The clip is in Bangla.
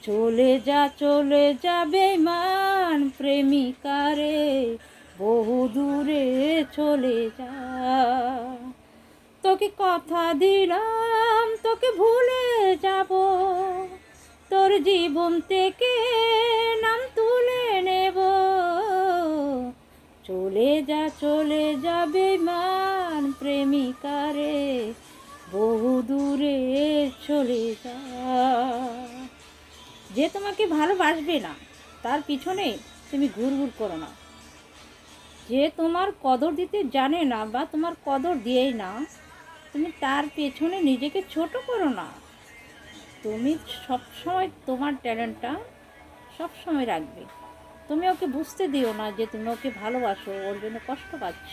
চলে যা বেঈমান প্রেমিকা রে, বহু দূরে চলে যা। তোকে কথা দিলাম তোকে ভুলে যাব, তোর জীবন থেকে নাম তুলে নেব। চলে যা বেঈমান প্রেমিকা রে, বহু দূরে চলে যা। যে তোমাকে ভালোবাসবে না তার পিছনে তুমি ঘুরঘুর করো না। যে তোমার কদর দিতে জানে না বা তোমার কদর দিয়েই না, তুমি তার পেছনে নিজেকে ছোট করো না। তুমি সবসময় তোমার ট্যালেন্টটা সবসময় রাখবে। তুমি ওকে বুঝতে দিও না যে তুমি ওকে ভালোবাসো, ওর জন্য কষ্ট পাচ্ছ।